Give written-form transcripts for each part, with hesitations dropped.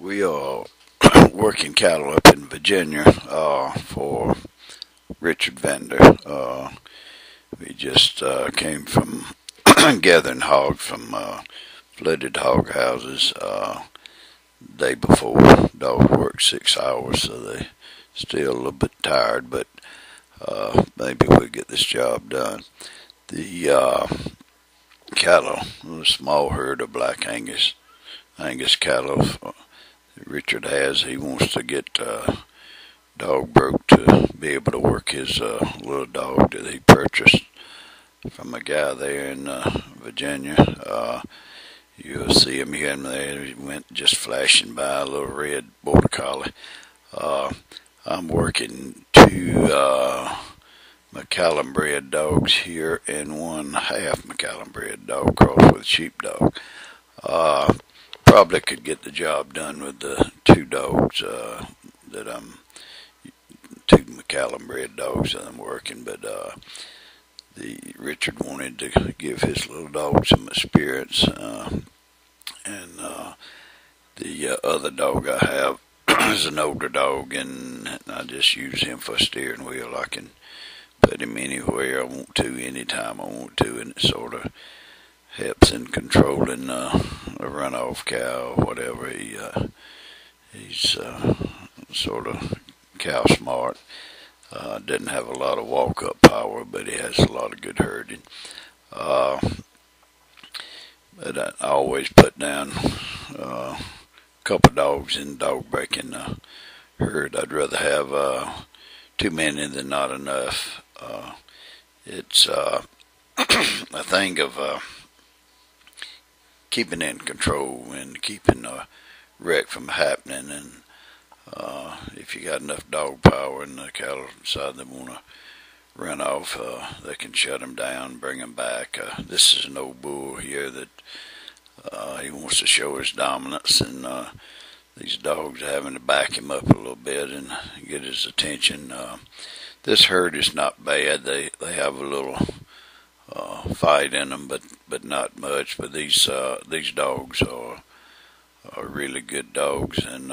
We are working cattle up in Virginia for Richard Vender. We just came from gathering hogs from flooded hog houses day before. Dogs worked 6 hours, so they still a little bit tired, but maybe we'll get this job done. The cattle, a small herd of black Angus cattle Richard has. He wants to get dog broke to be able to work his little dog that he purchased from a guy there in Virginia. You'll see him here and there. He went just flashing by, a little red border collie. I'm working two McCallum bred dogs here and one half McCallum bred dog crossed with a sheepdog. Probably could get the job done with the two dogs that I'm two McCallum bred dogs that I'm working, but the Richard wanted to give his little dog some experience, and the other dog I have is an older dog, and I just use him for a steering wheel. I can put him anywhere I want to, anytime I want to, and it sort of helps in controlling a runoff cow or whatever. He's sort of cow smart. Doesn't have a lot of walk-up power, but he has a lot of good herding. But I always put down a couple dogs in dog breaking herd. I'd rather have too many than not enough. It's a thing of keeping in control and keeping a wreck from happening, and if you got enough dog power and the cattle decide they want to run off, they can shut them down, bring them back. This is an old bull here that he wants to show his dominance, and these dogs are having to back him up a little bit and get his attention. This herd is not bad. They have a little fight in them, but not much. But these dogs are really good dogs, and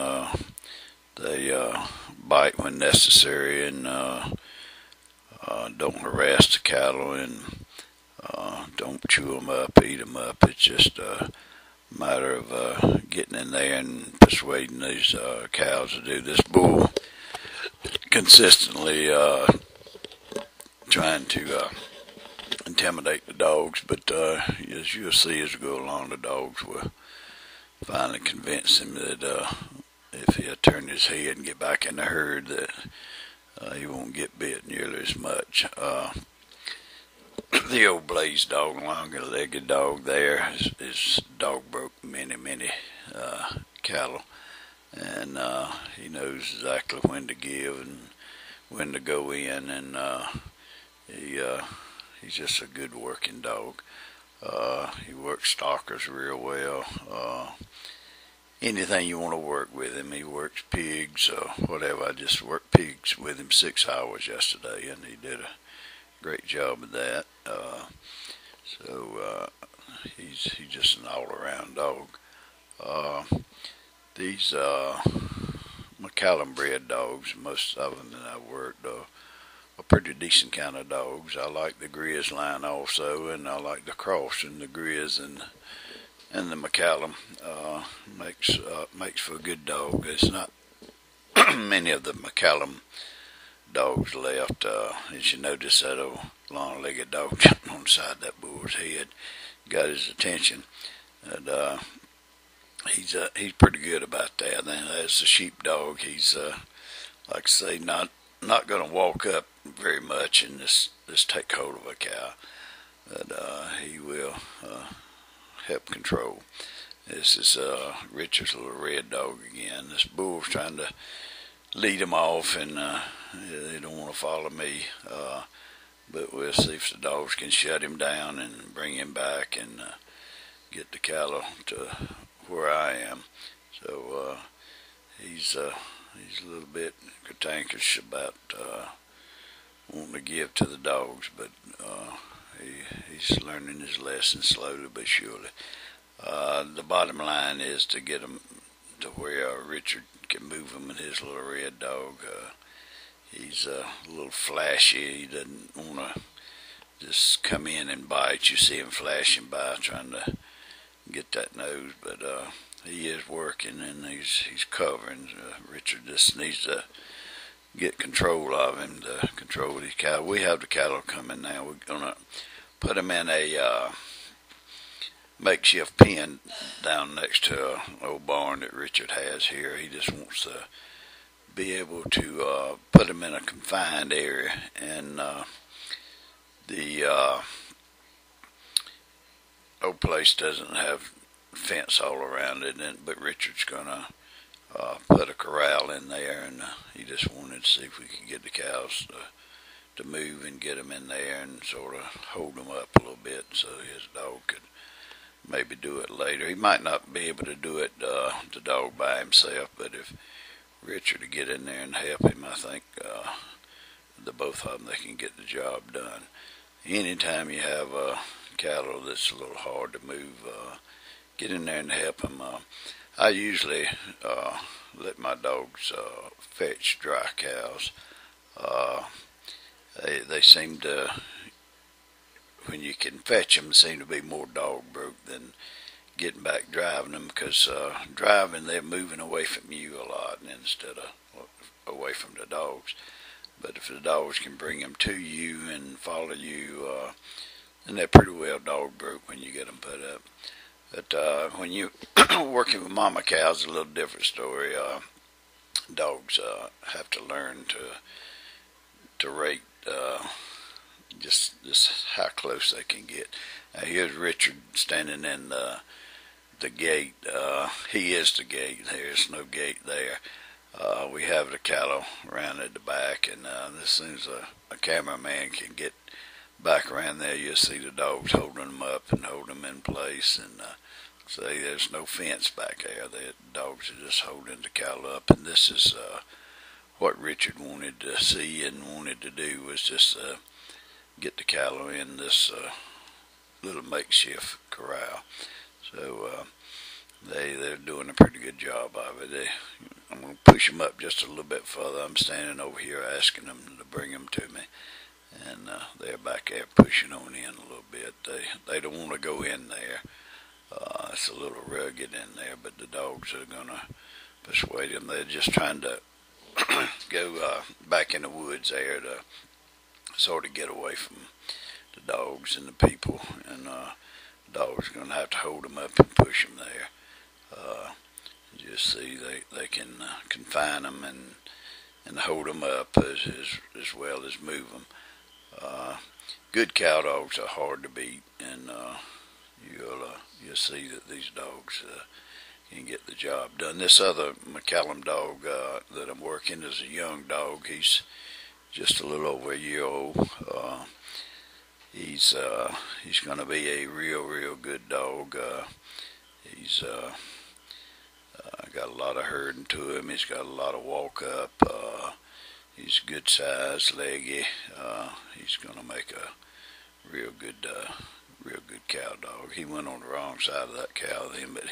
they bite when necessary, and don't harass the cattle, and don't chew them up, eat them up. It's just a matter of getting in there and persuading these cows to do. This bull consistently trying to intimidate the dogs, but as you'll see as we go along, the dogs will finally convince him that if he'll turn his head and get back in the herd, that he won't get bit nearly as much. The old Blaze dog, longer-legged dog there, his dog broke many cattle, and he knows exactly when to give and when to go in, and he's just a good working dog. He works stalkers real well. Anything you want to work with him. He works pigs or whatever. I just worked pigs with him 6 hours yesterday, and he did a great job of that. He's just an all-around dog. These McCallum bred dogs, most of them that I worked, are pretty decent kind of dogs. I like the Grizz line also, and I like the cross in the Grizz and the McCallum. Makes for a good dog. There's not many of the McCallum dogs left. As you notice, that old long-legged dog jumping on the side of that bull's head got his attention, and he's pretty good about that. And as a sheepdog, he's like I say, not going to walk up very much and just take hold of a cow, but he will help control. This is Richard's little red dog again. This bull's trying to lead him off, and they don't want to follow me, but we'll see if the dogs can shut him down and bring him back and get the cattle to where I am. So he's a little bit cantankerous about wanting to give to the dogs, but he's learning his lesson slowly but surely. The bottom line is to get them to where Richard can move him and his little red dog. He's a little flashy. He doesn't want to just come in and bite. You see him flashing by trying to get that nose, but he is working and he's covering. Richard just needs to get control of him, to control these cattle. We have the cattle coming now. We're gonna put him in a makeshift pen down next to an old barn that Richard has here. He just wants to be able to put him in a confined area, and the old place doesn't have fence all around it, but Richard's gonna put a corral in there, and he just wanted to see if we could get the cows to move and get them in there and sort of hold them up a little bit so his dog could maybe do it later. He might not be able to do it, the dog by himself, but if Richard to get in there and help him, I think the both of them, they can get the job done. Anytime you have cattle that's a little hard to move, get in there and help them. I usually let my dogs fetch dry cows. They seem to, when you can fetch them, seem to be more dog broke than getting back driving them, because driving, they're moving away from you a lot instead of away from the dogs. But if the dogs can bring them to you and follow you, then they're pretty well dog broke when you get them put up. But when you working with mama cows, it's a little different story. Dogs have to learn to rate just how close they can get. Now here's Richard standing in the gate. He is the gate. There's no gate there. We have the cattle around at the back, and as soon as a cameraman can get back around there, you'll see the dogs holding them up and holding them in place, and say there's no fence back there. The dogs are just holding the cattle up, and this is what Richard wanted to see and wanted to do, was just get the cattle in this little makeshift corral. So they're doing a pretty good job of it. I'm going to push them up just a little bit further. I'm standing over here asking them to bring them to me, and they're back there pushing on in a little bit. They don't want to go in there. It's a little rugged in there, but the dogs are going to persuade them. They're just trying to go back in the woods there to sort of get away from the dogs and the people, and the dogs are going to have to hold them up and push them there. Just see they can confine them and hold them up as well as move them. Good cow dogs are hard to beat, and you'll see that these dogs can get the job done. This other McCallum dog that I'm working is a young dog. He's just a little over a year old. He's going to be a real good dog. He's got a lot of herding to him. He's got a lot of walk up. He's good size, leggy. He's going to make a real good cow dog. He went on the wrong side of that cow then, but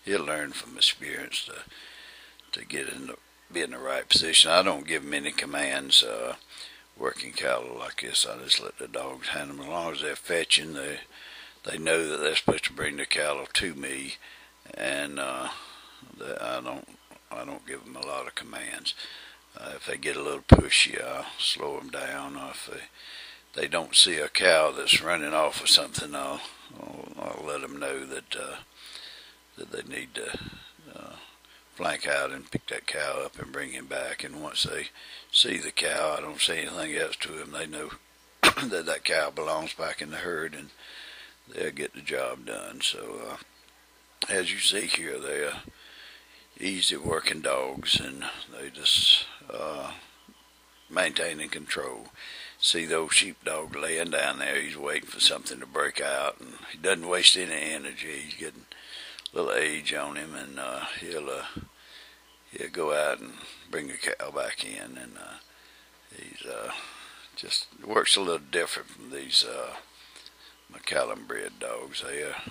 he'll learn from experience to be in the right position. I don't give him any commands. Working cattle like this, I just let the dogs handle them. As long as they're fetching, they know that they're supposed to bring the cattle to me, and I don't give them a lot of commands. If they get a little pushy, I'll slow them down. Or if they don't see a cow that's running off or something, I'll let them know that they need to flank out and pick that cow up and bring him back. And once they see the cow, I don't say anything else to them. They know that cow belongs back in the herd, and they'll get the job done. So as you see here, they're easy working dogs, and they just maintaining control. See the old sheepdog laying down there. He's waiting for something to break out, and he doesn't waste any energy. He's getting a little age on him, and he'll go out and bring a cow back in, and he's just works a little different from these McCallum bred dogs.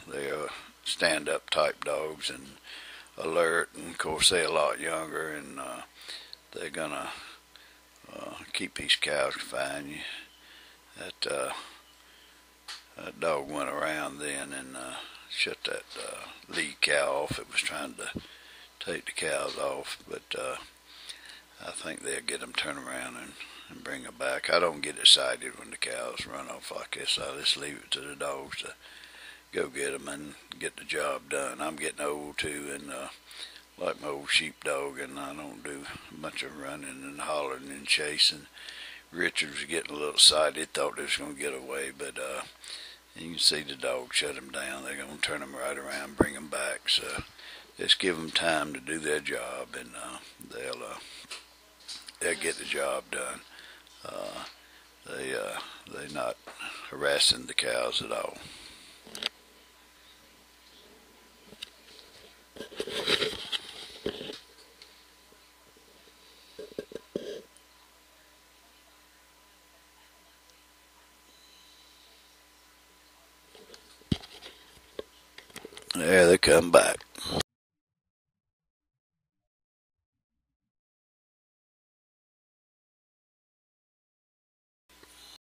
They are stand-up type dogs, and alert, and of course they're a lot younger, and they're gonna keep these cows confined. That dog went around then and shut that lead cow off. It was trying to take the cows off, but I think they'll get them turned around and bring them back. I don't get excited when the cows run off like this. I just leave it to the dogs to go get them and get the job done. I'm getting old too, and like my old sheepdog, and I don't do much of running and hollering and chasing. Richard was getting a little excited, thought they was going to get away, but you can see the dog shut them down. They're going to turn them right around, bring them back. So just give them time to do their job, and they'll get the job done. They're not harassing the cows at all. There they come back.